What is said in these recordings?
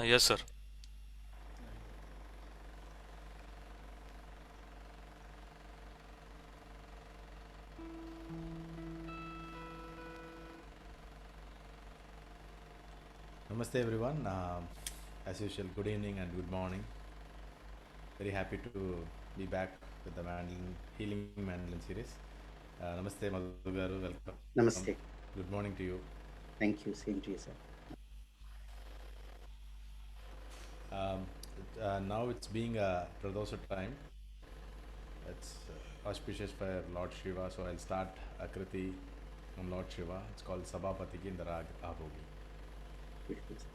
Yes, sir. Namaste everyone. As usual, good evening and good morning. Very happy to be back with the Healing Mandolin series. Namaste Madhu garu, welcome. Namaste. Good morning to you. Thank you. Same to you, sir. Um, now it's being Pradosha time. It's auspicious for Lord Shiva, so I'll start Akriti on Lord Shiva. It's called Sabhapatiki in the Rag Abhogi. Beautiful, sir.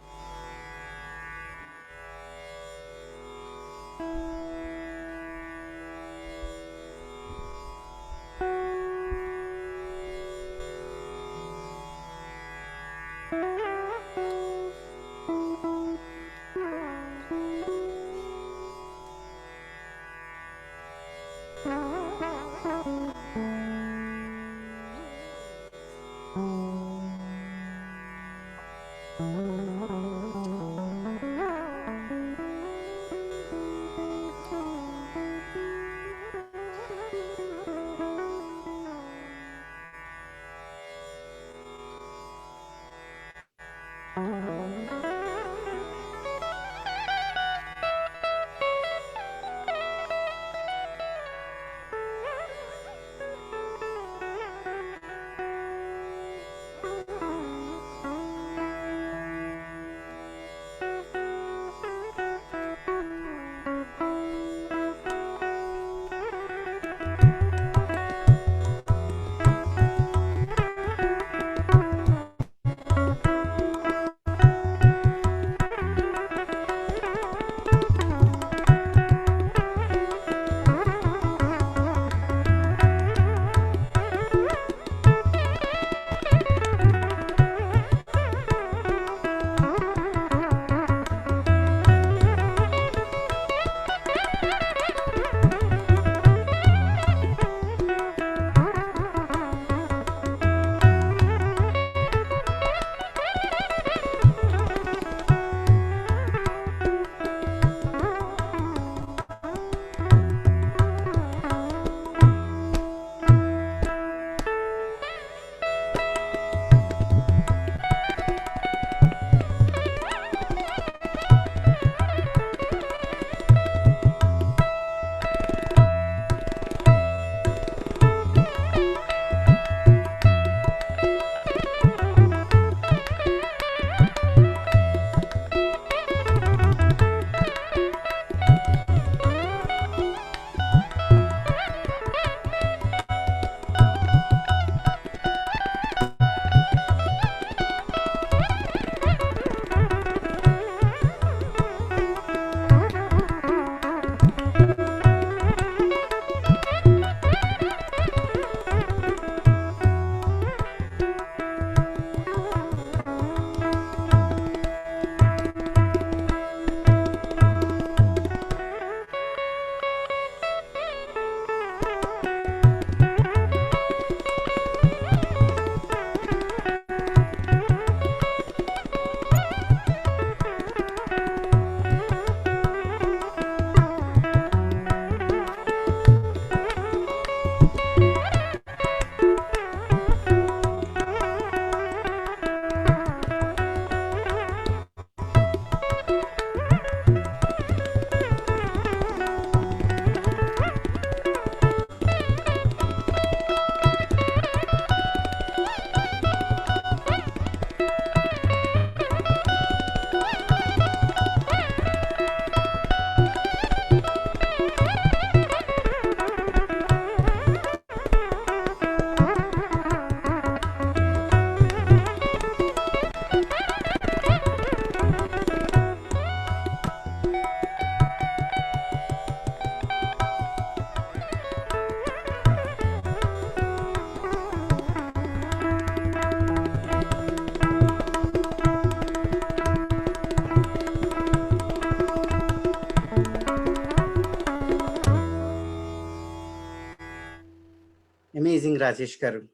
Amazing, Rajesh Garu.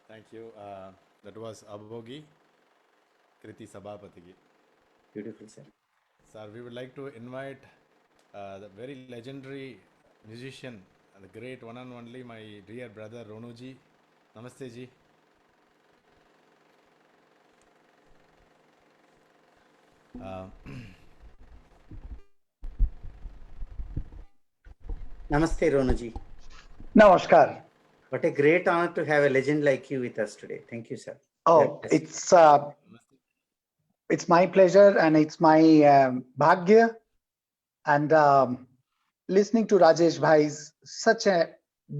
Thank you. That was Abhogi Kriti Sabhapatiki. Beautiful, sir. Sir, we would like to invite the very legendary musician, the great one and only, my dear brother Ronuji. Namaste ji. Uh, Namaste, Ronaji. Namaskar. What a great honor to have a legend like you with us today. Thank you, sir. Oh, God bless you. it's my pleasure and it's my bhagya. And listening to Rajesh Bhai's such a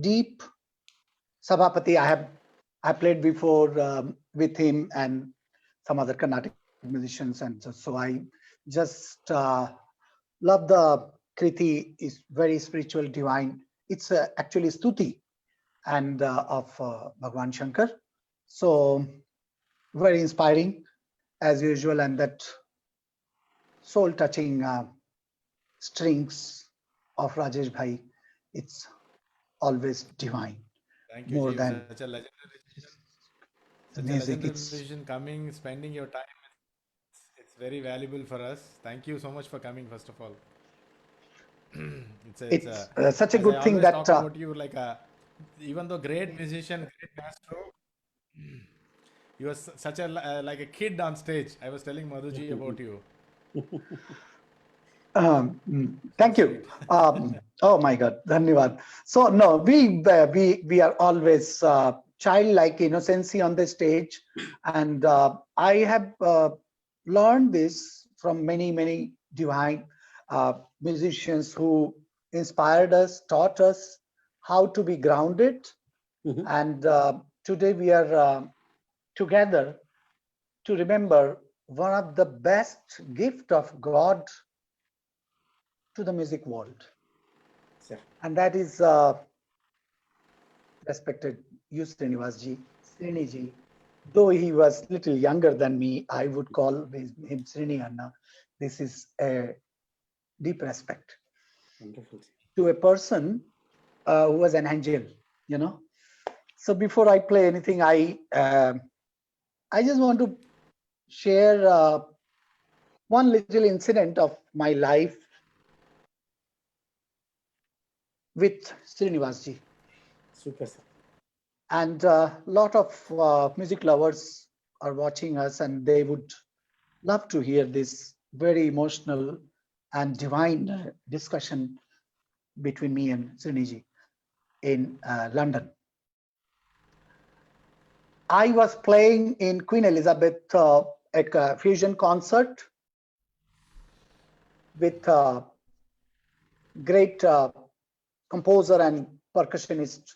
deep Sabhapati. I played before with him and some other Carnatic musicians, and so I just love the Kriti. Is very spiritual, divine. It's actually Stuti and of Bhagwan Shankar. So very inspiring as usual, and that soul touching strings of Rajesh Bhai, it's always divine. Thank you, More ji. than Such a legendary musician. the Such a music, legendary it's musician coming, spending your time. It's very valuable for us. Thank you so much for coming, first of all. it's such a as I good thing always that talk about you, like even though great musician, great maestro, you are such a like a kid on stage. I was telling Madhuji about you. thank you. Sweet. Oh my God, Dhanyavad. So no, we are always childlike innocency on the stage, and I have learned this from many divine musicians who inspired us, taught us how to be grounded, Mhm. and today we are together to remember one of the best gift of God to the music world, Sir. and that is respected U. Srinivasji, Sriniji. Though he was little younger than me, I would call him Srini Anna. This is a deep respect Wonderful. to a person who was an angel, you know. So before I play anything, I just want to share one little incident of my life with Srinivasji. Super, sir. And a lot of music lovers are watching us, and they would love to hear this very emotional and divine discussion between me and Sriniji in London. I was playing in Queen Elizabeth at a fusion concert with great composer and percussionist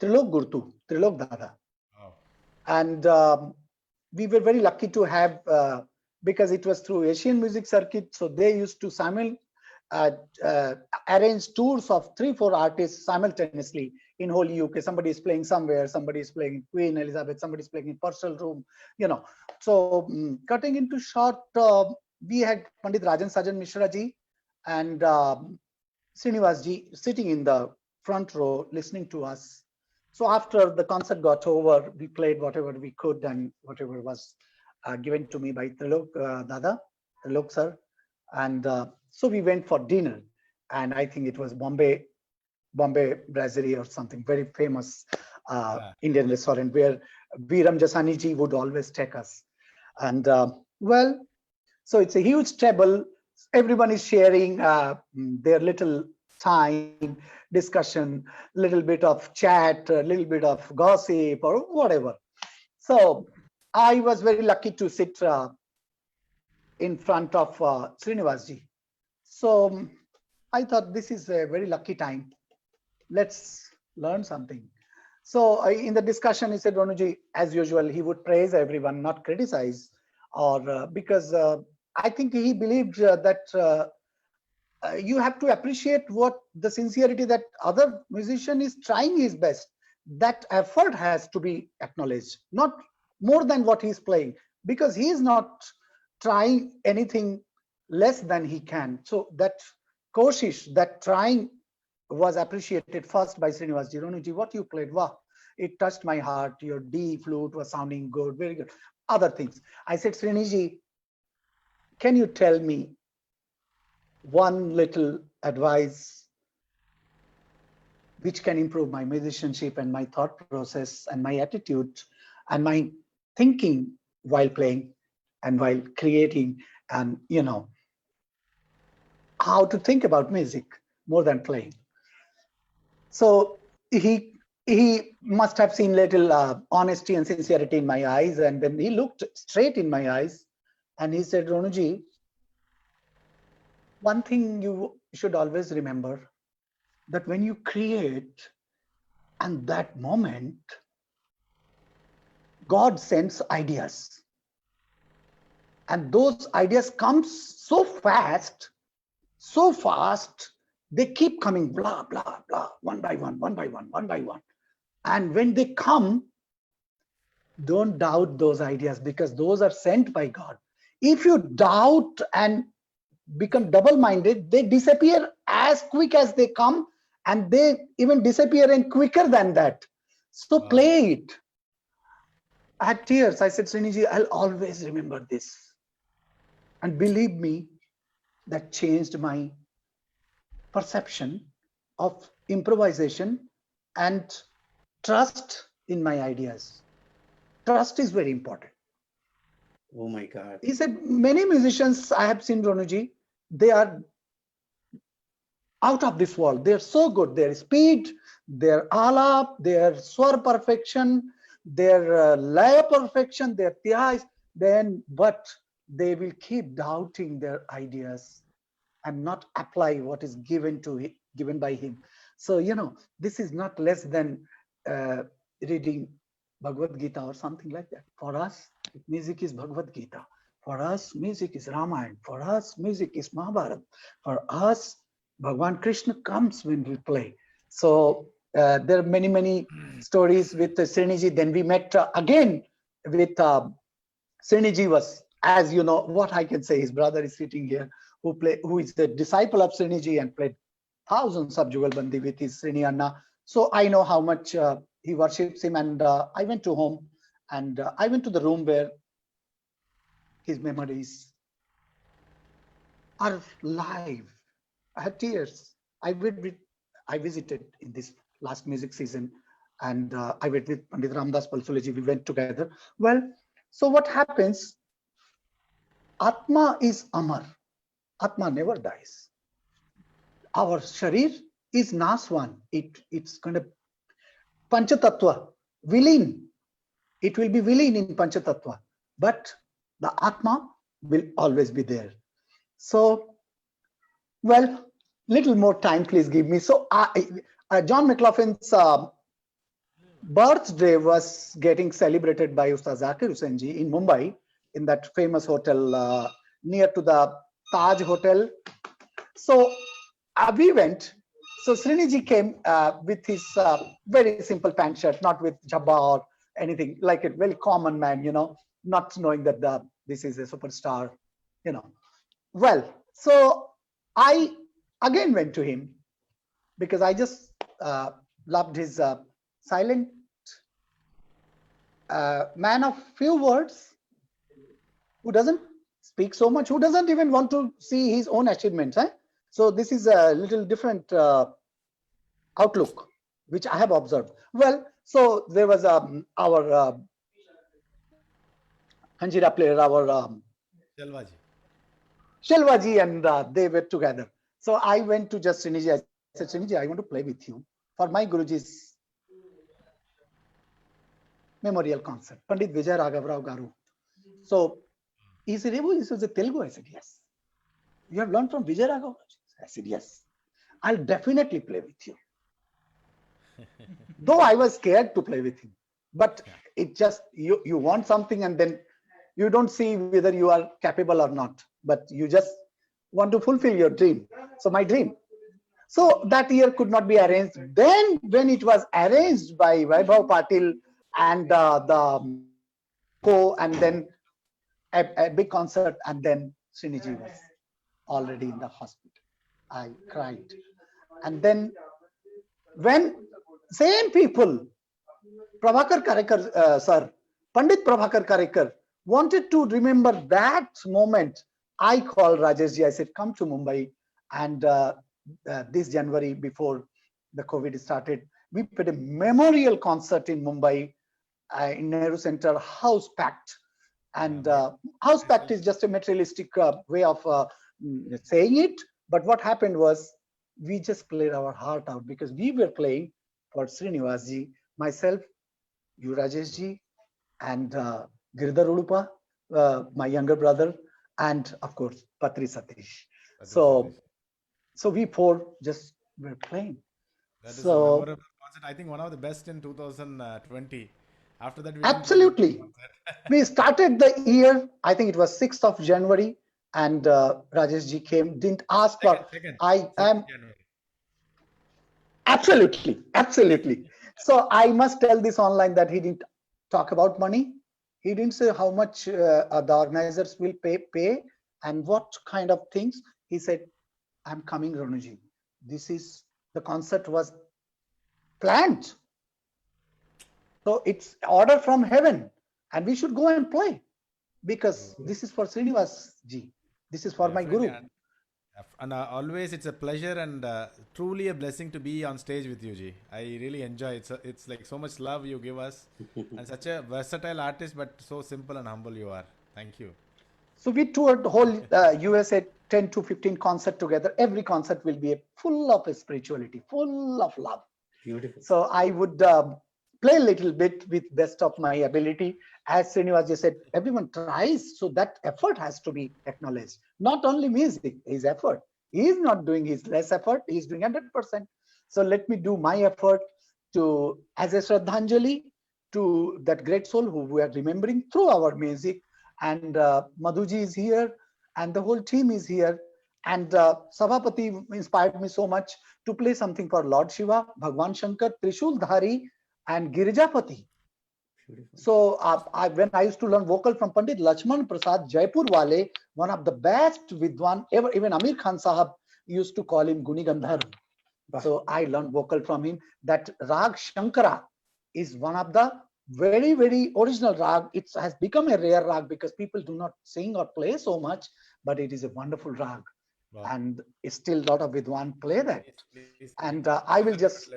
Trilok Gurtu, Trilok Dada. Wow. And we were very lucky to have, because it was through Asian Music Circuit, so they used to arrange tours of 3-4 artists simultaneously in whole UK. Somebody is playing somewhere, somebody is playing in Queen Elizabeth, somebody is playing in Purcell Room, you know. So cutting into short, we had Pandit Rajan Sajan Mishra ji and Srinivas ji sitting in the front row listening to us. So after the concert got over, we played whatever we could and whatever was given to me by Trilok Dada, Trilok sir. And so we went for dinner. And I think it was Bombay Brasserie or something, very famous Indian restaurant where Viram Jasani ji would always take us. And well, so it's a huge table. Everyone is sharing their little time, discussion, little bit of chat, a little bit of gossip or whatever. So I was very lucky to sit in front of Srinivasji. So I thought this is a very lucky time. Let's learn something. So in the discussion, he said, Ronuji, as usual, he would praise everyone, not criticize, or because I think he believed that you have to appreciate what the sincerity that other musician is trying his best. That effort has to be acknowledged, not more than what he's playing, because he is not trying anything less than he can. So that koshish, that trying was appreciated first by Srinivas ji. Ronuji, what you played, wow, it touched my heart. Your D flute was sounding good, very good. Other things. I said, Sriniji, can you tell me one little advice which can improve my musicianship and my thought process and my attitude and my thinking while playing and while creating, and how to think about music more than playing. So he must have seen little honesty and sincerity in my eyes, and then he looked straight in my eyes and he said, Ronuji, one thing you should always remember, that when you create, and that moment, God sends ideas. And those ideas come so fast, they keep coming, blah, blah, blah, one by one, one by one, one by one. And when they come, don't doubt those ideas, because those are sent by God. If you doubt and become double-minded, they disappear as quick as they come, and they even disappear and quicker than that. So play it. I had tears. I said, Sriniji, I'll always remember this. And believe me, that changed my perception of improvisation and trust in my ideas. Trust is very important. Oh my God. He said, many musicians I have seen, Ronuji, they are out of this world. They're so good. Their speed, their alap, their swar perfection, their laya perfection, their tihais, but they will keep doubting their ideas and not apply what is given by him. So, this is not less than reading Bhagavad Gita or something like that. For us, music is Bhagavad Gita. For us, music is Ramayana. For us, music is Mahabharata. For us, Bhagwan Krishna comes when we play. So there are many, many stories with Sriniji. Then we met again with Sriniji was, as you know, what I can say, his brother is sitting here, who is the disciple of Sriniji and played thousands of Jugalbandi with his Srini Anna. So I know how much he worships him, and I went to home, and I went to the room where his memories are live. I had tears. I visited in this last music season, and I went with Pandit Ramdas Palsuleji. We went together. Well, so what happens? Atma is Amar. Atma never dies. Our Sharir is Naswan. It's kind of Panchatattva, villain. It will be villain in Panchatattva, but the Atma will always be there. So, well, little more time, please give me. So, John McLaughlin's birthday was getting celebrated by Ustad Zakir Hussain ji in Mumbai, in that famous hotel near to the Taj Hotel. So we went. So Sriniji came with his very simple pant shirt, not with jabba or anything, like a very common man, not knowing that this is a superstar, Well, so I again went to him because I just loved his silent man of few words, who doesn't speak so much, who doesn't even want to see his own achievements. So this is a little different outlook, which I have observed. Well, so there was our Hanjira player, our Shelvaji, and they were together. So I went to just Sriniji. I said, Sriniji, I want to play with you for my Guruji's memorial concert, Pandit Vijay Raghav Rao Garu. So he said, this was a Telugu. I said, yes. You have learned from Vijay Raghav? I said, yes. I'll definitely play with you. Though I was scared to play with him, but it just, you want something and then you don't see whether you are capable or not, but you just want to fulfill your dream. So my dream. So that year could not be arranged. Then when it was arranged by Vaibhav Patil and the co, and then a big concert, and then Sriniji was already in the hospital. I cried. And then when same people, Prabhakar Karekar, sir, Pandit Prabhakar Karekar, wanted to remember that moment I called Rajeshji. I said, come to Mumbai. And this January, before the COVID started, we put a memorial concert in Mumbai, in Nehru Center, house packed. And house packed is just a materialistic way of saying it. But what happened was, we just played our heart out, because we were playing for Srinivasji, myself, you Rajeshji, and Girdhar Udupa, my younger brother, and of course Patri Satish. So we four just were playing. That is a So memorable concert. I think one of the best in 2020. After that, we absolutely, we started the year. I think it was 6th of January, and Rajeshji came. Didn't ask for. I am absolutely. So I must tell this online that he didn't talk about money. He didn't say how much the organizers will pay and what kind of things. He said, I'm coming, Ranuji. The concert was planned. So it's order from heaven, and we should go and play, because this is for Srinivas ji. This is for my guru. And always it's a pleasure and truly a blessing to be on stage with you, Ji. I really enjoy it. It's like so much love you give us, and such a versatile artist, but so simple and humble you are. Thank you. So we toured the whole USA 10 to 15 concert together. Every concert will be full of spirituality, full of love. Beautiful. So I would play a little bit with best of my ability. As Srinivas ji said, everyone tries, so that effort has to be acknowledged. Not only music, his effort. He is not doing his less effort, he is doing 100%. So let me do my effort to, as a Shraddhanjali to that great soul who we are remembering through our music. And Madhuji is here, and the whole team is here. And Sabhapati inspired me so much to play something for Lord Shiva, Bhagwan Shankar, Trishul Dhari, and Girijapati. So when I used to learn vocal from Pandit Lakshman Prasad Jaipur Wale, one of the best Vidwan ever, even Amir Khan Sahab used to call him Guni Gandharv. So I learned vocal from him. That Rag Shankara is one of the very, very original rag. It has become a rare rag because people do not sing or play so much, but it is a wonderful rag. Wow. And still a lot of Vidwan play that. Please. And I will just,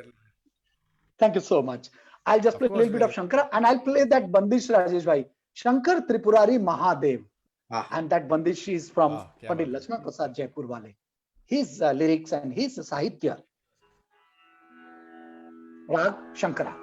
thank you so much. I'll just play a little bit of Shankara, and I'll play that Bandish, Rajesh Bhai. Shankar Tripurari Mahadev. And that Bandish is from Pandit Lakshman Prasad Jaipur Wale. His lyrics and his Sahitya. Rag Shankara.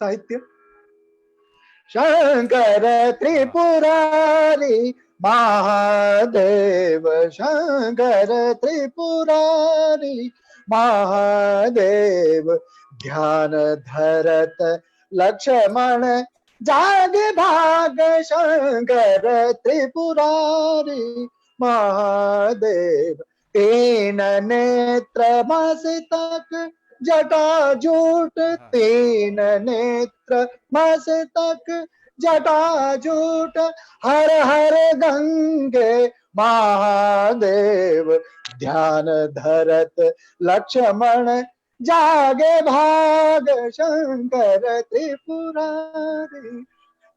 Sahitya. Shankara Tripurari Mahadeva. Shankara Tripurari Mahadeva. Dhyana Dharat Lakshmana Jage Bhaga. Shankara Tripurari Mahadev. तीन नेत्र मस्तक जटाजूट तीन नेत्र मस्तक जटाजूट हर हर गंगे महादेव ध्यान धरत लक्ष्मण जागे भाग शंकर त्रिपुरारी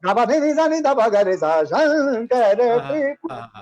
धबा धिनि सा नि धबा गरे सा शंकर त्रिपुरारी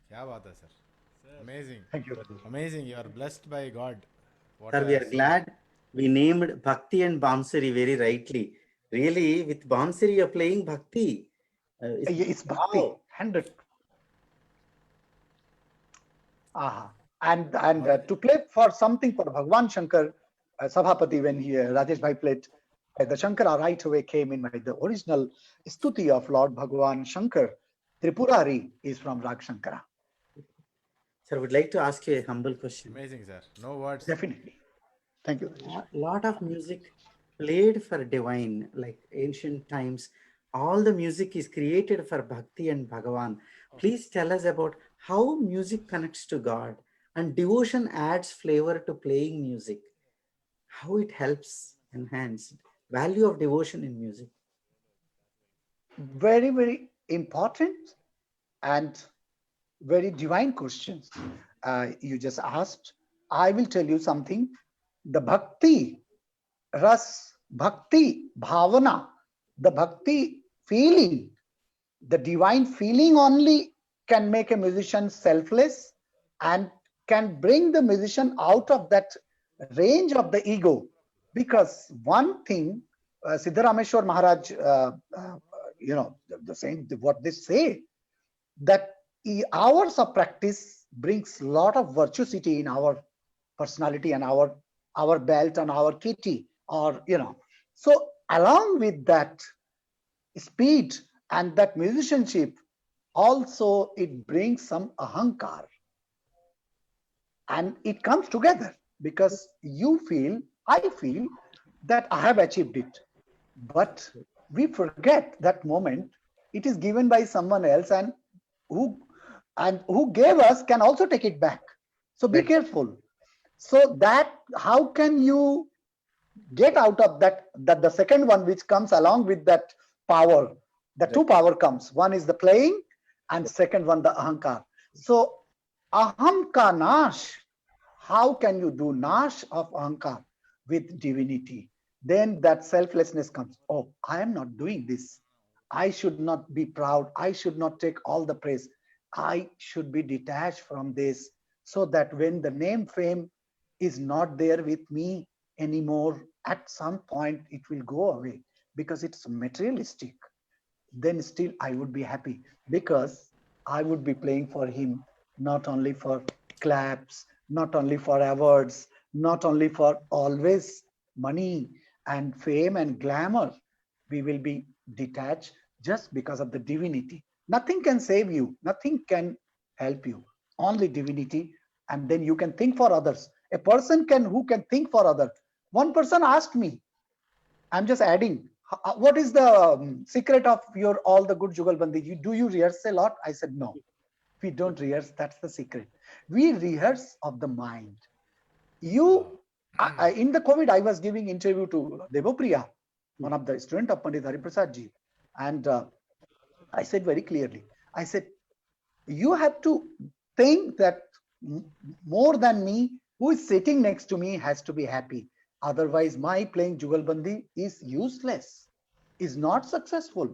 क्या बात है sir, amazing. Thank you. Amazing, you are blessed by God. What Sir, we a are glad we named Bhakti and Bamsari very rightly. Really, with Bamsari, you're playing Bhakti. It's bhakti, Wow. 100. And to play for something for Bhagwan Shankar, Sabhapati, when Rajesh Bhai played, the Shankara right away came in mind. The original stuti of Lord Bhagwan Shankar, Tripurari, is from Rag Shankara. Sir, I would like to ask you a humble question. amazing, sir. No words. Definitely. Thank you. A lot of music played for divine, like ancient times. All the music is created for Bhakti and Bhagavan. Please tell us about how music connects to God and devotion adds flavor to playing music. How it helps enhance value of devotion in music. Very, very important and very divine questions you just asked. I will tell you something. The bhakti, ras, bhakti, bhavana, the bhakti feeling, the divine feeling only can make a musician selfless and can bring the musician out of that range of the ego. Because one thing, Siddharameshwar Maharaj, the same, what they say, that hours of practice brings a lot of virtuosity in our personality and our belt and our kitty, or so along with that speed and that musicianship, also it brings some ahankar, and it comes together because I feel that I have achieved it, but we forget that moment it is given by someone else, and who gave us can also take it back. So be careful. So that how can you get out of that the second one which comes along with that power, the two power comes, one is the playing and second one the ahankar. So aham ka nash, how can you do nash of ahankar with divinity? Then that selflessness comes. Oh, I am not doing this. I should not be proud. I should not take all the praise. I should be detached from this, so that when the name fame is not there with me anymore, at some point it will go away because it's materialistic. Then still I would be happy because I would be playing for him, not only for claps, not only for awards, not only for always money and fame and glamour. We will be detached just because of the divinity. Nothing can save you, nothing can help you, only divinity. And then you can think for others. A person who can think for others. One person asked me, I'm just adding, what is the secret of your all the good Jugalbandi? Do you rehearse a lot? I said no. We don't rehearse. That's the secret. We rehearse of the mind. You, in the COVID, I was giving interview to Devopriya, one of the student of Pandit Hariprasad ji, and I said very clearly, I said, you have to think that more than me, who is sitting next to me has to be happy. Otherwise, my playing Jugalbandi is useless, is not successful.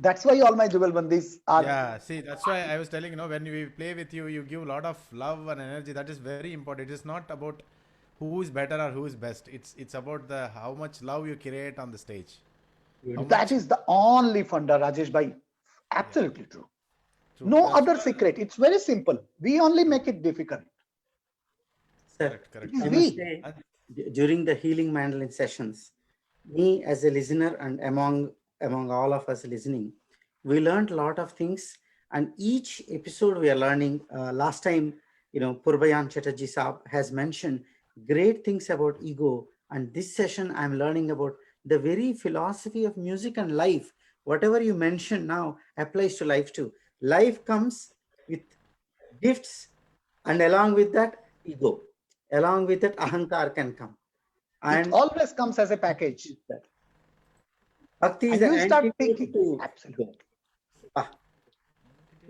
That's why all my Jugalbandis are. Yeah, see, that's why I was telling, when we play with you, you give a lot of love and energy. That is very important. It is not about who is better or who is best. It's about the how much love you create on the stage. How That much is the only funda, Rajesh Bhai. Absolutely true. true. No That's other why- secret. It's very simple. We only make it difficult. Sir, Correct, correct. It is I we. must say, during the healing mandolin sessions, me as a listener and among all of us listening, we learned a lot of things. And each episode we are learning. Last time, Purbayan Chatterjee Saab has mentioned great things about ego. And this session, I'm learning about the very philosophy of music and life. Whatever you mentioned now applies to life too. Life comes with gifts, and along with that, ego. Along with that, ahankar can come. It And always comes as a package. bhakti is And the you start antidote thinking. to Absolutely. ego. Ah,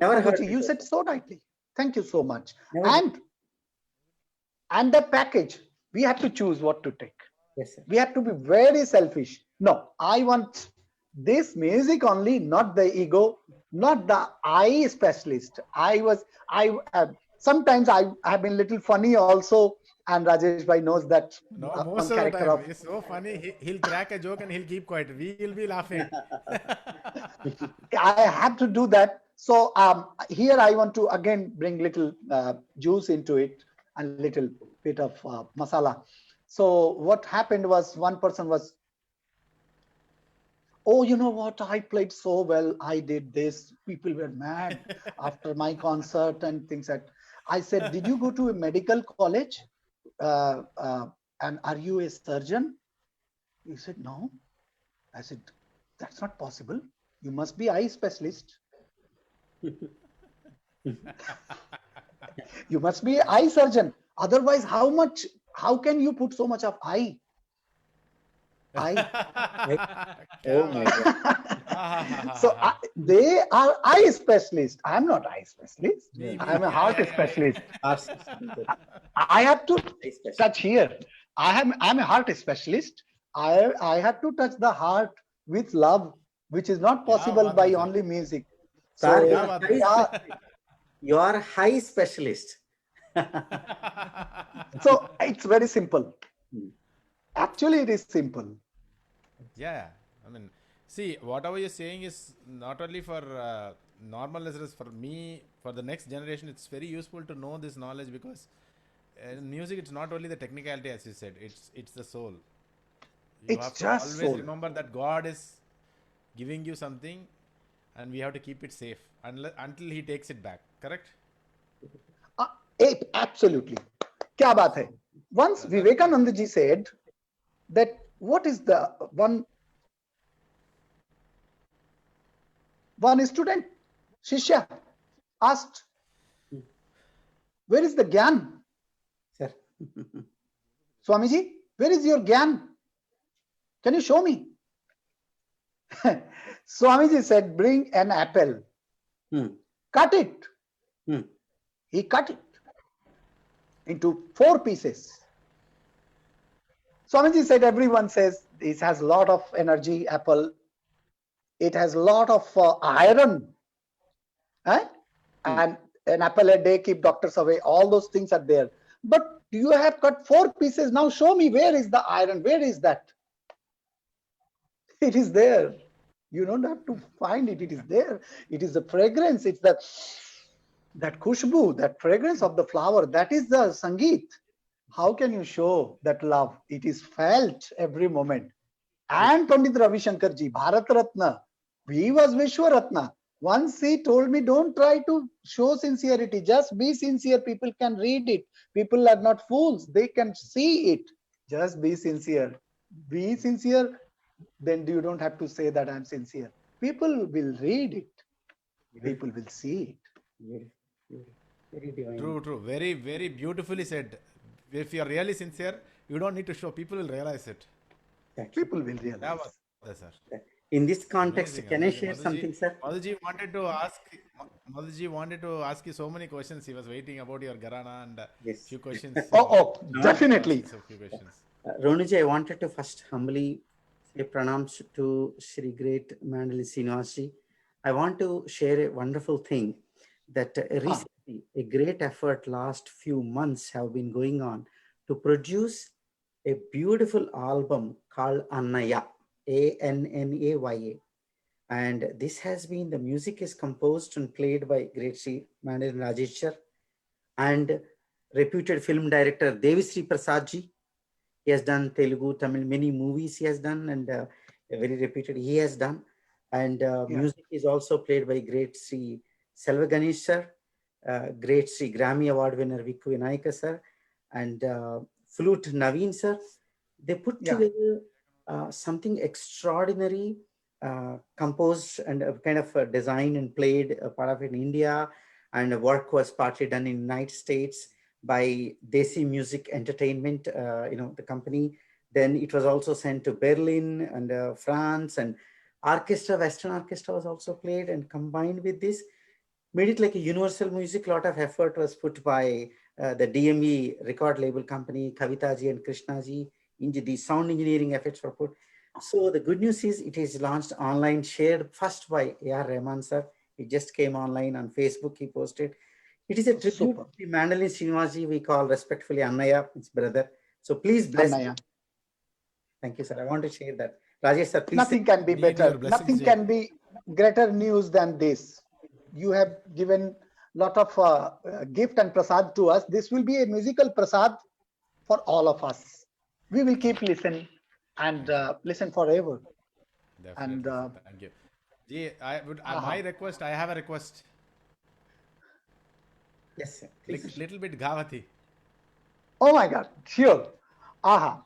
never heard Guruji, you before. said so rightly. Thank you so much. Never heard. And the package, we have to choose what to take. Yes, sir. We have to be very selfish. No, I want this music only, not the ego, not the I specialist. Sometimes I have been little funny also, and Rajesh Bhai knows that No, one most of the character time. of. It's so funny. He'll crack a joke and he'll keep quiet. We'll be laughing. I have to do that. So here I want to again bring little juice into it and little bit of masala. So what happened was one person was, oh, you know what? I played so well. I did this. People were mad after my concert and things like. I said, did you go to a medical college? Uh, uh, and are you a surgeon? He said, no. I said, that's not possible. You must be eye specialist. You must be eye surgeon. Otherwise, how can you put so much of eye? Eye. Oh my God. So they are eye specialist. I'm not eye specialist. Me, I'm a yeah, heart yeah, yeah, specialist. Arts- I have to Especially. touch here. I'm a heart specialist. I have to touch the heart with love, which is not Yeah, possible baat by hai, sir. only music. Sir, So you Yeah, are baat high yeah, specialist. You are high specialist. so it's very simple. Hmm. Actually, it is simple. Yeah, I mean, see, whatever you're saying is not only for normal listeners, for me, for the next generation, it's very useful to know this knowledge because in music, it's not only the technicality, as you said, it's the soul. You It's have to just always soul. remember that God is giving you something, and we have to keep it safe until He takes it back. Correct? Absolutely. क्या बात है? Once Vivekananda ji said that what is the one student, Shishya, asked, where is the Gyan? Sir. Swamiji, where is your Gyan? Can you show me? Swamiji said, bring an apple. Hmm. Cut it. Hmm. He cut it into 4 pieces. Swamiji said, everyone says this has a lot of energy, apple. It has a lot of iron. And an apple a day keep doctors away. All those things are there. But you have cut 4 pieces. Now show me, where is the iron? Where is that? It is there. You don't have to find it. It is there. It is the fragrance. It's that khushbu, that fragrance of the flower. That is the sangeet. How can you show that love? It is felt every moment. And Pandit Ravi Shankar ji, Bharat Ratna, he was Vishwa Ratna. Once he told me, don't try to show sincerity. Just be sincere. People can read it. People are not fools. They can see it. Just be sincere. Be sincere. Then you don't have to say that I'm sincere. People will read it. People will see it. Beautiful, beautiful, very divine. True, true. Very, very beautifully said. If you are really sincere, you don't need to show. People will realize it. Exactly. People will Yeah, realize. sir. In this context, Amazing, can I amazing. share something, sir? Madhuji wanted to ask. Madhuji wanted to ask you so many questions. He was waiting about your Gharana and Yes. few questions. Oh, Not, He asked definitely. you a few questions. Ronuji, I wanted to first humbly say pranams to Sri Great Mandali Srinivasji. I want to share a wonderful thing that recently a great effort last few months have been going on to produce a beautiful album called Annaya, Annaya. And this has been, the music is composed and played by great Sri Mandali Rajeshwar and reputed film director Devisri Prasad ji. He has done Telugu, Tamil, many movies he has done, and very reputed he has done. And Yeah. music is also played by great Sri Selva Ganesh sir, great Sri Grammy Award winner Vikku Vinayaka sir, and flute Naveen sir. They put Yeah. together something extraordinary, composed and kind of designed and played a part of it in India, and the work was partly done in United States by Desi Music Entertainment, the company. Then it was also sent to Berlin and France, and Western Orchestra was also played and combined with this, made it like a universal music. A lot of effort was put by the DME record label company, Kavitaji and Krishnaji. The sound engineering efforts were put. So the good news is it is launched online, shared first by A.R. Rahman sir. It just came online on Facebook. He posted. It is a tribute Super. to the Mandalin Srinivasji. We call respectfully Annaya, his brother. So please bless. Annaya. Thank you, sir. I want to share that. Rajesh sir, please. Nothing can be Need your better. blessings, Nothing Ji. can be greater news than this. You have given lot of gift and prasad to us. This will be a musical prasad for all of us. We will keep listen and listen forever. Definitely, And sir. Thank you. Ji, my request. I have a request. Yes, sir. Please. Little bit Gavati. oh my God, sure. Aha.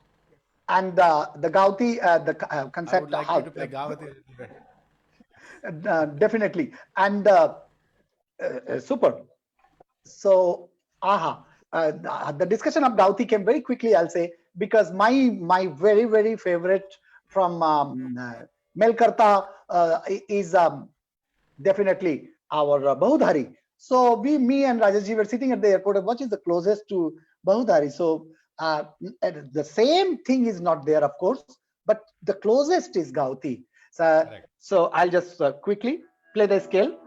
And the Gauti, the I would concept, like you to play Gavati a little bit. definitely. And super. So, the discussion of Gauti came very quickly, I'll say, because my very favorite from Melkarta is definitely our Bahudhari. So me and Rajeshji were sitting at the airport. What is the closest to Bahudhari? So the same thing is not there, of course, but the closest is Gauti. So I'll just quickly play the scale.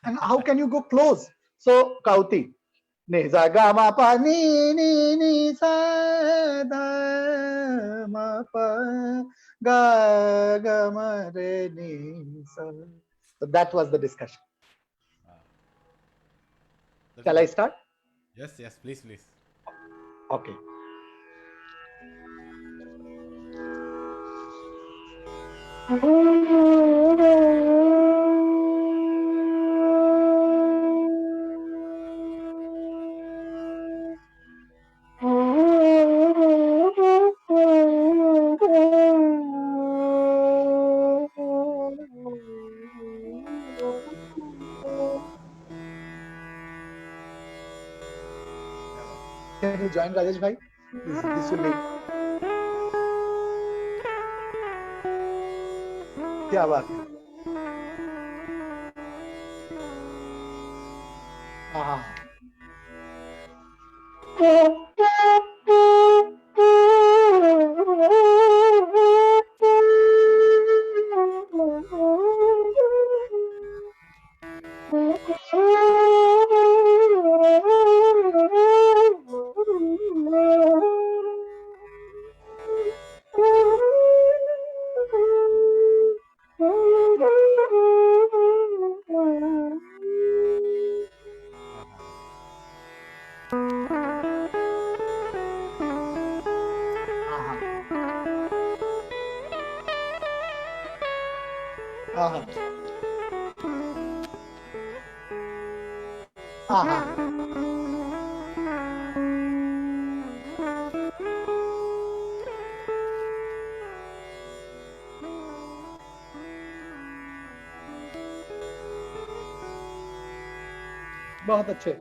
And how can you go close? So Kauti. Ni sa ga ma pa ni sa da ma pa ga ma re ni sa. So that was the discussion. Shall I start? Yes, please. Okay. Can you join Rajesh bhai? This will be. क्या बात है? हाँ. Aha. बहुत अच्छे.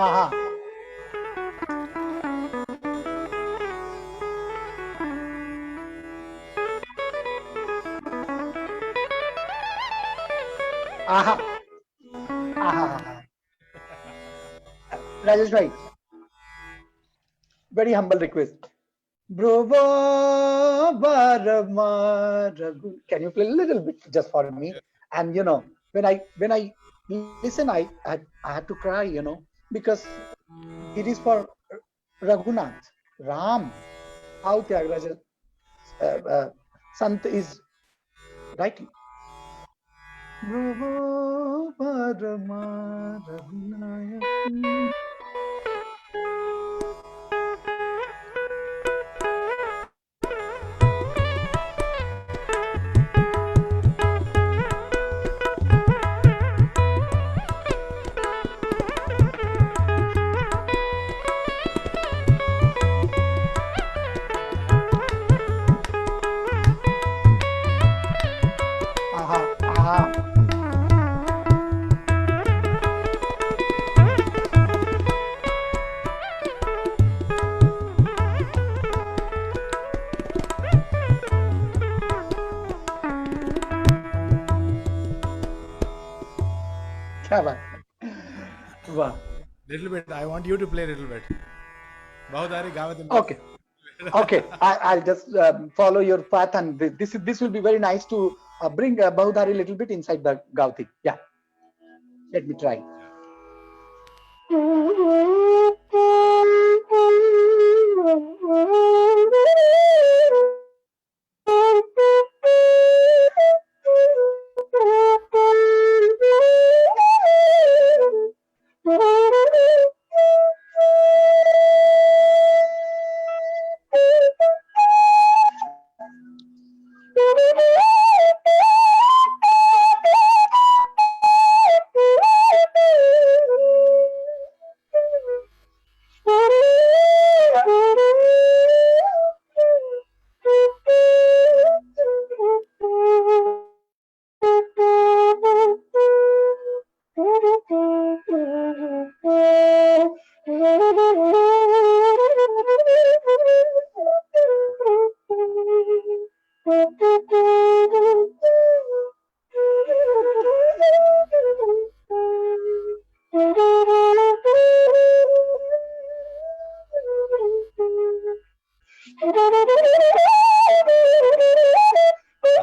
Aha. Aha. Aha. Rajesh bhai, very humble request. Brova Varma Raghu. Can you play a little bit just for me? And when I listen, I had to cry, because it is for Raghunath, Ram, how Tyagaraja Sant is writing. Bravo Parama Raghunayaki. Aha, aha. क्या बात है. वाह. Little bit. I want you to play a little bit. Bahudari Gavathi. Okay. Okay, I'll just follow your path, and this will be very nice to bring Bahudari a little bit inside the Gauti. Yeah, let me try.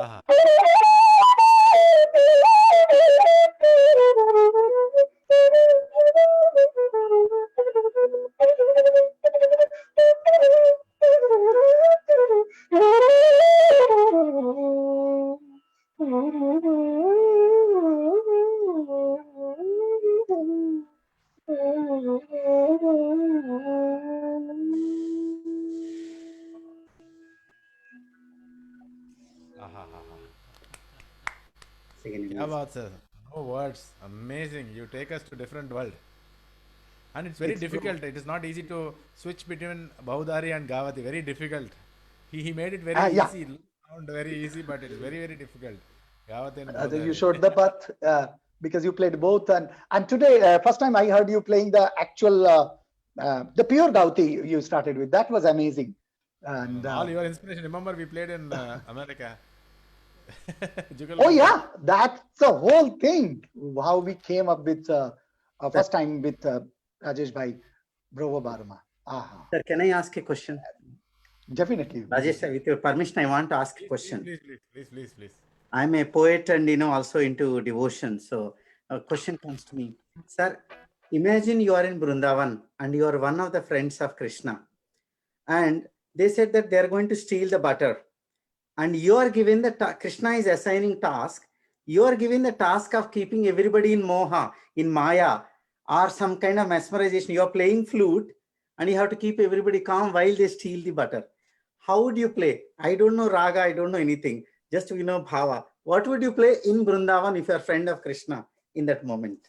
Aha. Aha. Aha. Second क्या image. बात है. No words. Amazing. You take us to different world. And it's very It's true. difficult. It is not easy to switch between Bahudari and Gavathi. Very difficult. He made it very Yeah. easy. It sound very easy, but it's very, very difficult. Gavathi and You Bahudari. showed the path because you played both, and today first time I heard you playing the actual the pure Gauti you started with. That was amazing. And All your inspiration. Remember, we played in America. Jugal oh Bandha. yeah, that's the whole thing. How we came up with first time with Rajesh Bhai, Bravo Barma. Aha, Sir, can I ask a question? definitely. Rajesh, sir, with your permission, I want to ask a Please, question. please. I'm a poet and also into devotion. So a question comes to me, sir. Imagine you are in Brundavan and you are one of the friends of Krishna, and they said that they are going to steal the butter, and you are given the Krishna is assigning task. You are given the task of keeping everybody in moha, in maya, or some kind of mesmerization. You are playing flute, and you have to keep everybody calm while they steal the butter. How would you play? I don't know raga. I don't know anything. Just bhava. What would you play in Brundavan if you are a friend of Krishna in that moment?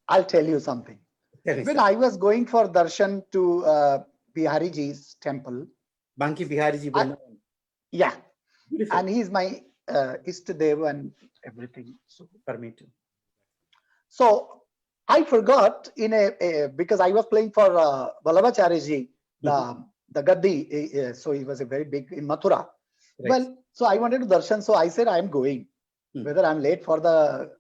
I'll tell you something. Tell me, When sir. I was going for darshan to Bihari Ji's temple, Banki Bihari ji I, Brundavan. yeah, Beautiful. and he's my Istadev and everything. So, For me too. so I forgot because I was playing for Vallabhacharya Ji, the Gaddi. So he was a very big in Mathura. Right. Well, so I wanted to darshan, so I said I am going, whether I'm late for the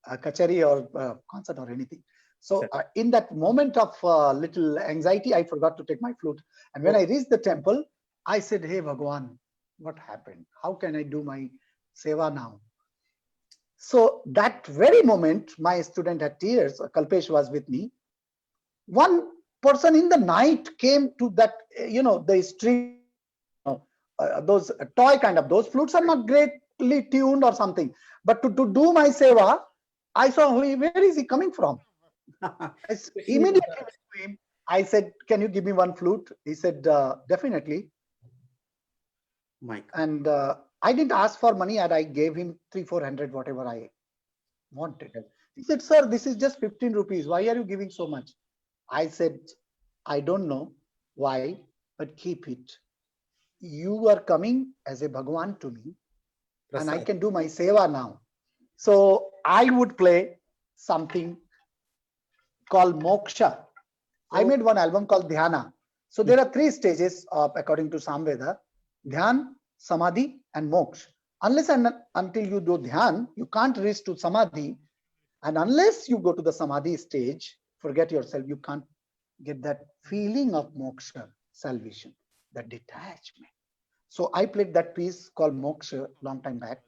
kachari or concert or anything. So in that moment of little anxiety, I forgot to take my flute. And when I reached the temple, I said, "Hey Bhagwan, what happened? How can I do my seva now?" So that very moment, my student had tears. Kalpesh was with me. One person in the night came to that, the street, those toy kind of, those flutes are not greatly tuned or something. But to do my seva, I saw, where is he coming from? I immediately went to him. I said, "Can you give me one flute?" He said, "Definitely." Mike. And I didn't ask for money, and I gave him 300-400, whatever I wanted. He said, "Sir, this is just 15 rupees. Why are you giving so much?" I said, "I don't know why, but keep it. You are coming as a Bhagwan to me, and I can do my seva now." So I would play something called Moksha. I made one album called Dhyana. So there are three stages according to Samveda: Dhyan, Samadhi, and Moksha. Unless and until you do Dhyan, you can't reach to Samadhi. And unless you go to the Samadhi stage, forget yourself, you can't get that feeling of Moksha, salvation, that detachment. So I played that piece called Moksha long time back.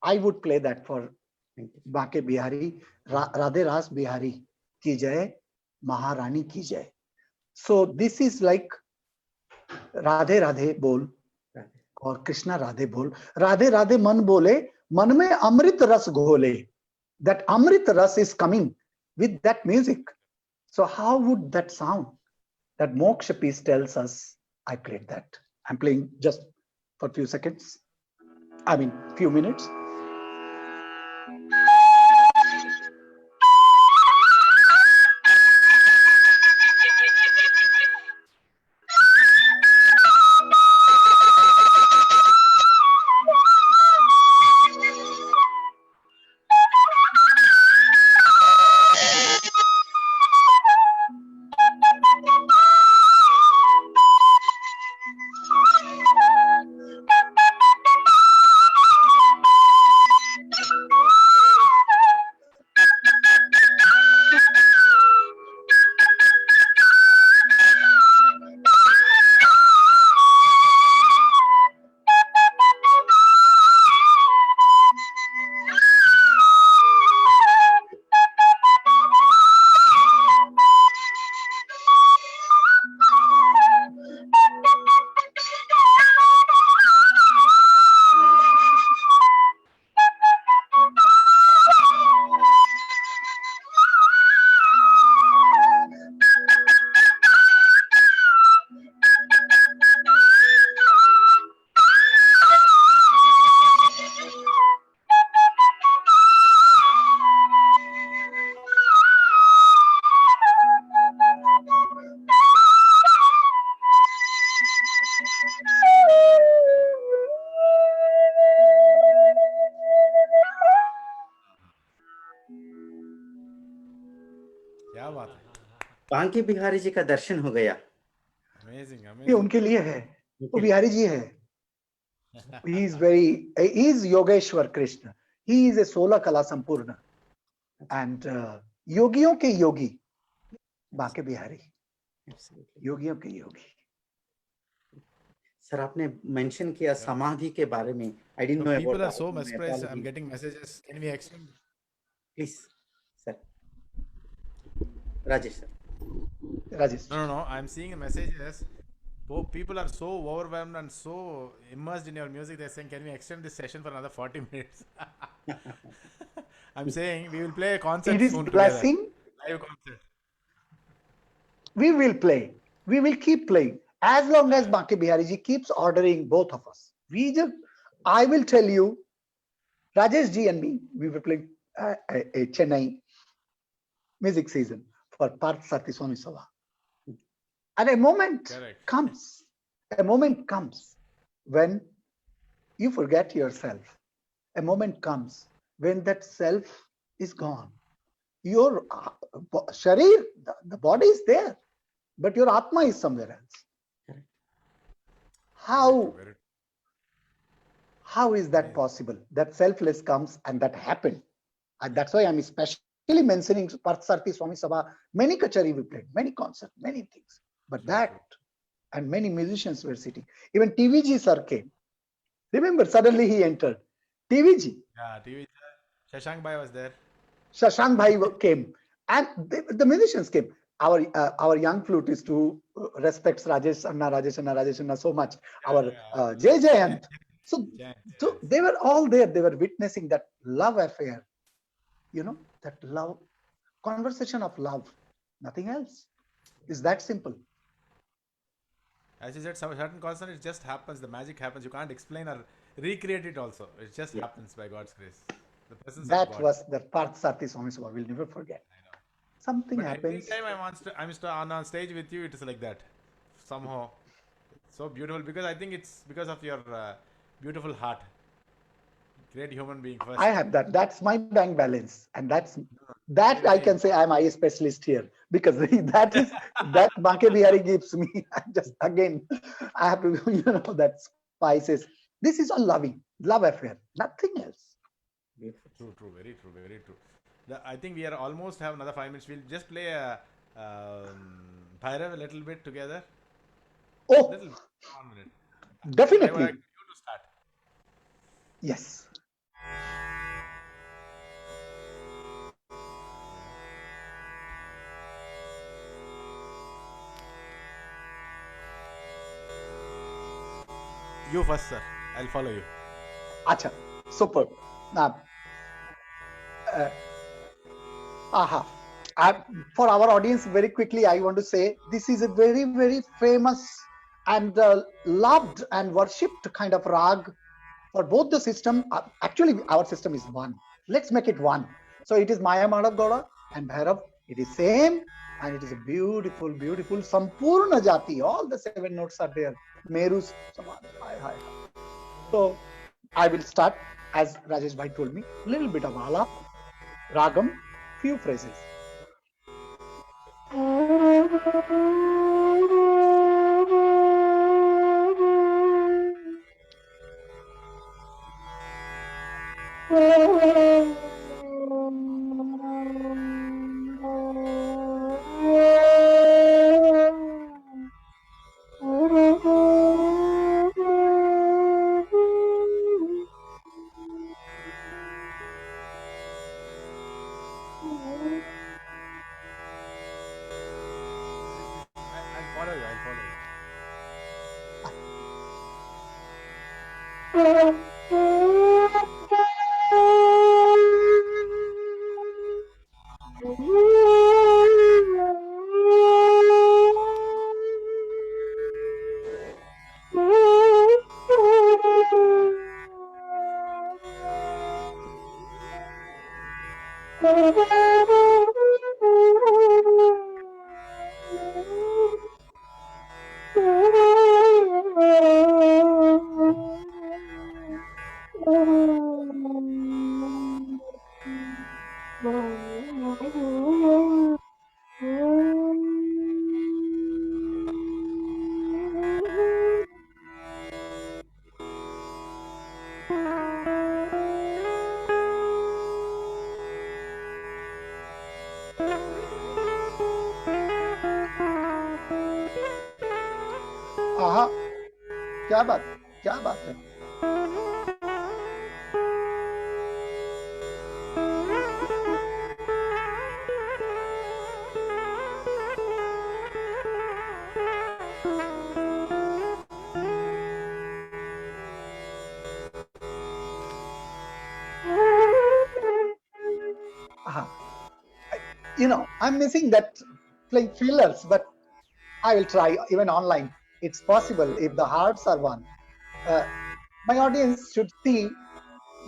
I would play that for Banke Bihari, Radhe Ras Bihari ki jai, Maharani ki jai. So this is like Radhe Radhe Bol or Krishna Radhe Bol. Radhe Radhe Man Bole, Man mein Amrit Ras Ghole. That Amrit Ras is coming with that music. So how would that sound? That Moksha piece tells us, I played that. I'm playing just for a few seconds. I mean, few minutes. क्या बात है? बांके बिहारी जी का दर्शन हो गया. Amazing. ये amazing. उनके लिए है, वो Okay. बिहारी जी है. He is Yogeshwar Krishna. He is a Sola Kala Sampurna. And योगियों के योगी बांके बिहारी, Absolutely. योगियों के योगी. सर आपने मेंशन किया समाधि के बारे में. I didn't So know people about are that. so My mesmerized. I'm apologies. getting messages. Can we extend? Please, sir. Rajesh sir. Rajesh. No. I'm seeing messages. People are so overwhelmed and so immersed in your music. They're saying, "Can we extend this session for another 40 minutes?" I'm saying we will play a concert It is soon together. blessing. Live concert. We will play. We will keep playing as long as Banke Bihari ji keeps ordering both of us. I will tell you, Rajesh ji and me, we were playing a Chennai music season for Parth Sathi Swami Sabha. And a moment Correct. comes when you forget yourself. A moment comes when that self is gone. Your sharir, the body is there, but your atma is somewhere else. Very true. How is that possible? That selfless comes and that happened. And that's why I'm especially mentioning Parth Sarthi Swami Sabha. Many kachari we played, many concerts, many things. But that, and many musicians were sitting. Even TVG sir came. Remember, suddenly he entered. TVG. Yeah, TV. Shashank Bhai was there. Shashank Bhai came. And the musicians came. Our young flutist who respects Rajesh Anna so much. Our Jay Jayant. So they were all there. They were witnessing that love affair. That love, conversation of love. Nothing else. It's that simple. As you said, some certain concert, it just happens. The magic happens. You can't explain or recreate it also. It just happens by God's grace. The presence of That God. was the Parth Sarthi Swami Sabha. We'll never forget. I know. Something But happens. anytime I'm on stage with you, it is like that. Somehow. It's so beautiful because I think it's because of your beautiful heart. Great human being first. I have that. That's my bank balance. And that I can say I'm eye specialist here because that Banke Bihari gives me. I have to, that spices. This is a love affair. Nothing else. True, very true. I think we are almost have another 5 minutes. We'll just play a Bhairav a little bit together. Oh, 1 minute. Definitely. I want you to start. Yes. You first, sir. I'll follow you. Acha, super. Now, for our audience, very quickly, I want to say this is a very, very famous and loved and worshipped kind of rag for both the system. Actually, our system is one. Let's make it one. So it is Maya Madhav Gowda and Bhairav. It is same and it is a beautiful, beautiful Sampurna Jati. All the 7 notes are there. Meru's Samadhi. Hi. So I will start as Rajesh Bhai told me. Little bit of alap, ragam, few phrases. I'll follow you. आहा, क्या बात है। आहा, I'm missing that playing fillers, but I will try even online. It's possible if the hearts are one. My audience should see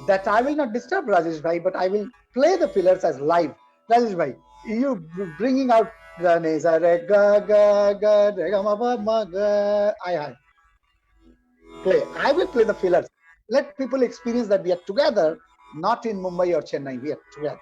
that I will not disturb Rajesh Bhai, but I will play the fillers as live. Rajesh Bhai, you bringing out the neza re ga ga ga re ga ma ba ma ga. I play. I will play the fillers. Let people experience that we are together, not in Mumbai or Chennai. We are together.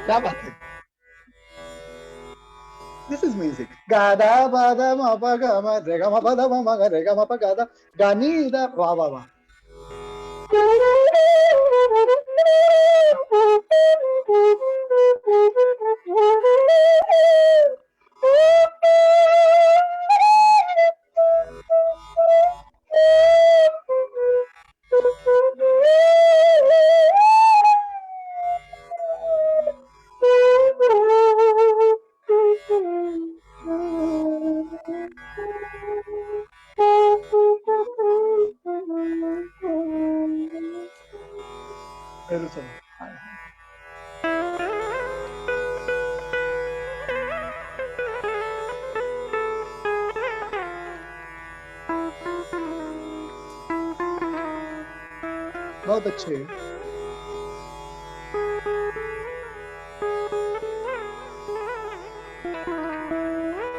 क्या बात है? This is music. Ga da ba da ma pa ga ma re ga ma pa da ma ga re ga ma pa ga da ga ni da wa wa wa. बहुत अच्छे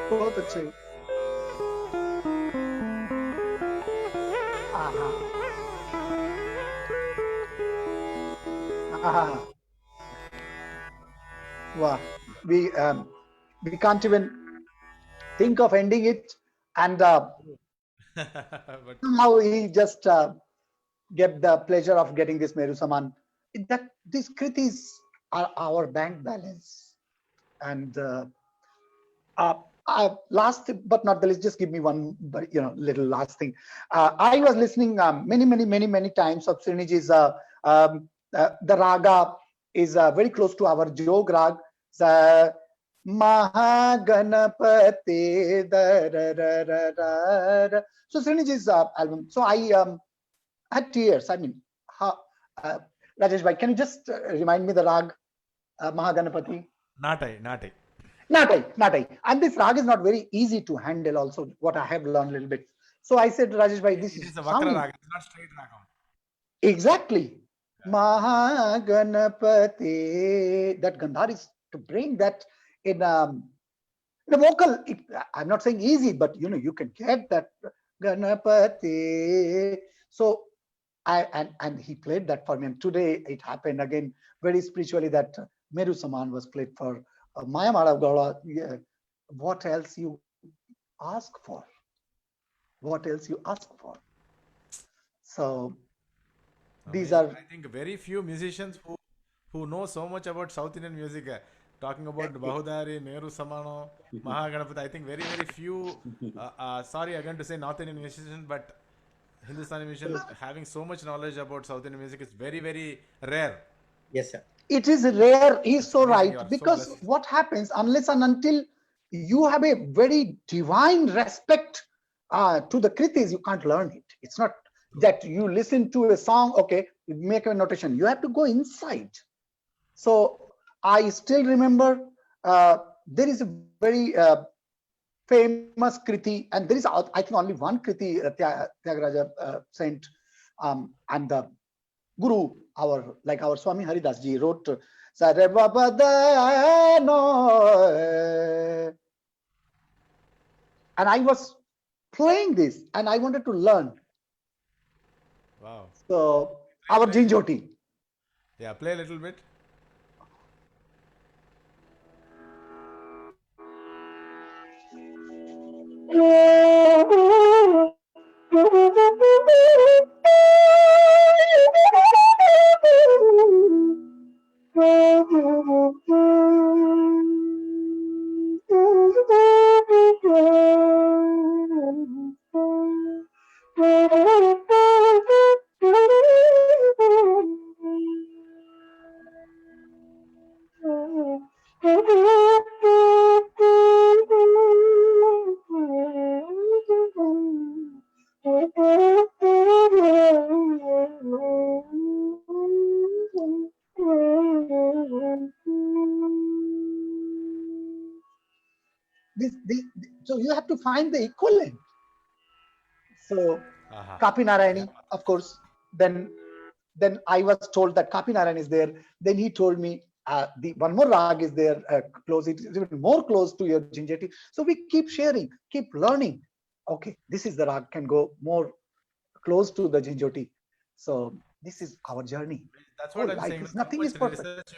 बहुत अच्छे wow we can't even think of ending it and somehow he just get the pleasure of getting this Meru Saman. That these kritis are our bank balance. And last but not the least, just give me one, little last thing. I was listening many times of Sriniji's. The raga is very close to our Jog rag. Mahaganapati. So Sriniji's album. So I had tears. I mean, Rajesh Bhai, can you just remind me the rag, Mahaganapati? Natai. And this rag is not very easy to handle also, what I have learned a little bit. So I said, Rajesh Bhai, this is a Vakra rag, it's not straight ragam. Exactly. Yeah. Mahaganapati. That Gandhar is to bring that in The vocal, I'm not saying easy, but you can get that Ganapati. So and he played that for me. And today it happened again very spiritually that Meru Saman was played for Maya Madhavgowda. Yeah. What else you ask for? What else you ask for? So these Amazing. are I think very few musicians who know so much about South Indian music. Talking about Bahudari, Meru Samano, Mahaganapati. I think very few. Sorry again to say North Indian musicians, but Hindustani musicians having so much knowledge about South Indian music is very rare. Yes, sir. it is rare. He's It's so amazing. You right, are so because blessed. what happens unless and until you have a very divine respect to the kritis, you can't learn it. It's not that you listen to a song, okay, you make a notation. You have to go inside. So I still remember there is a very famous kriti, and there is I think only one kriti Tyagaraja sent, and the Guru, our Swami Haridas ji wrote Sarebabadano, and I was playing this and I wanted to learn. Wow. So our Play. Jinjoti. Yeah, play a little bit. So you have to find the equivalent. So Aha. Kapi Yeah. Narayani, of course. Then I was told that Kapi Narayan is there. Then he told me the one more rag is there close. It is even more close to your Jinjeti. So we keep sharing, keep learning. Okay, this is the rag can go more close to the Jinjoti. So this is our journey. That's what Whole I'm life saying. is So nothing much is perfect. research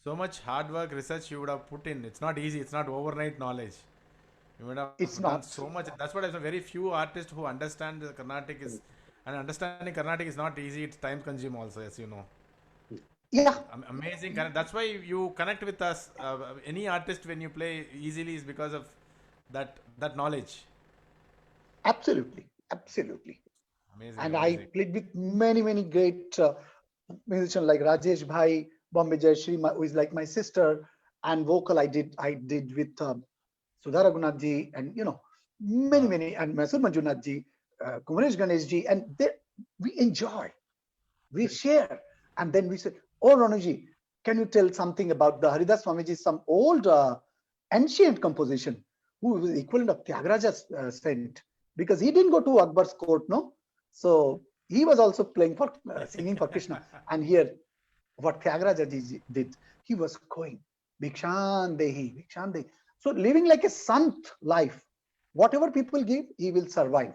so much hard work, research you would have put in. It's not easy. It's not overnight knowledge. You would It's have done not. so much. That's what I said. Very few artists who understand the Carnatic is, and understanding Carnatic is not easy. It's time consuming also, as you know. Yeah, Amazing. That's why you connect with us. Any artist when you play easily is because of that knowledge. absolutely, absolutely. Amazing, And I amazing. played with many great musicians like Rajesh Bhai, Bombay Jayashree, who is like my sister, and vocal I did with Sudha Raghunath ji, and Wow. many, and Masur Manjunath ji, Kumaresh Ganesh ji, and we enjoy, we share, and then we said, "Oh, Ranuji, can you tell something about the Haridas Swamiji, some old ancient composition, who was equivalent of Tyagaraja's sent, because he didn't go to Akbar's court, no, so he was also playing for singing for Krishna, and here what Tyagaraja ji did, he was going Bhikshan Dehi, Bhikshan Dehi, so living like a sant life, whatever people give, he will survive,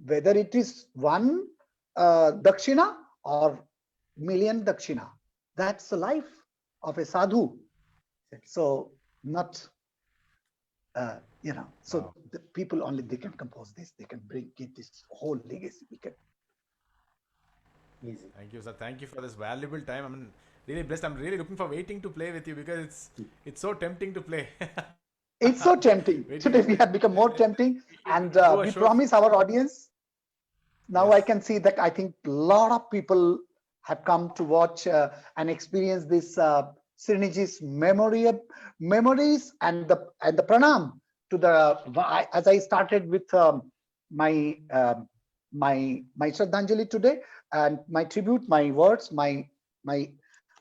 whether it is one dakshina or million dakshina. That's the life of a sadhu. So not, so Wow. the people only they can compose this, they can give this whole legacy. We can. Easy. Thank you, sir. Thank you for this valuable time. I'm really blessed. I'm really looking for waiting to play with you because it's so tempting to play. It's so tempting. Waiting Today to we play. have become more tempting, We and can do a we show. promise our audience. Now I Yes. can see that I think a lot of people have come to watch and experience this Sriniji's memories and the pranam to the, as I started with my Shraddhanjali today, and my tribute, my words, my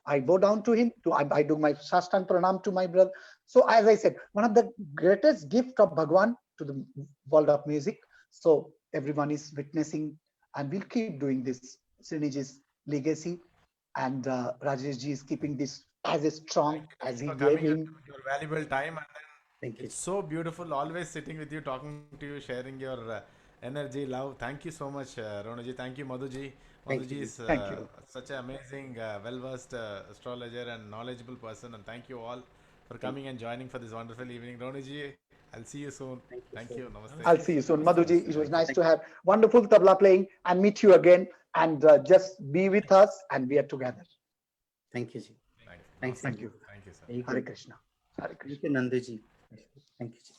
I bow down to him. I do my Shastang pranam to my brother. So as I said, one of the greatest gift of Bhagwan to the world of music. So everyone is witnessing, and we'll keep doing this. Sriniji's legacy, and Rajesh ji is keeping this as strong Thank as you he for gave coming him. with your valuable time. Thank you. It's so beautiful, always sitting with you, talking to you, sharing your energy, love. Thank you so much, Ronaji. Thank you, Madhuji. Thank Madhuji you. is Thank you. such an amazing, well-versed astrologer and knowledgeable person. And thank you all for Thank coming and joining for this wonderful evening. Ronaji, I'll see you soon. Thank you, Thank sir. you. Namaste. I'll see you soon. Madhuji, it was Thank you. nice to have wonderful tabla playing and meet you again and just be with us and we are together. Thank you, ji. Thank you. Thanks. Thank you. Thank you, sir. Thank Hare you. Krishna. Hare Krishna. Thank you, Nanduji. Thank you, ji.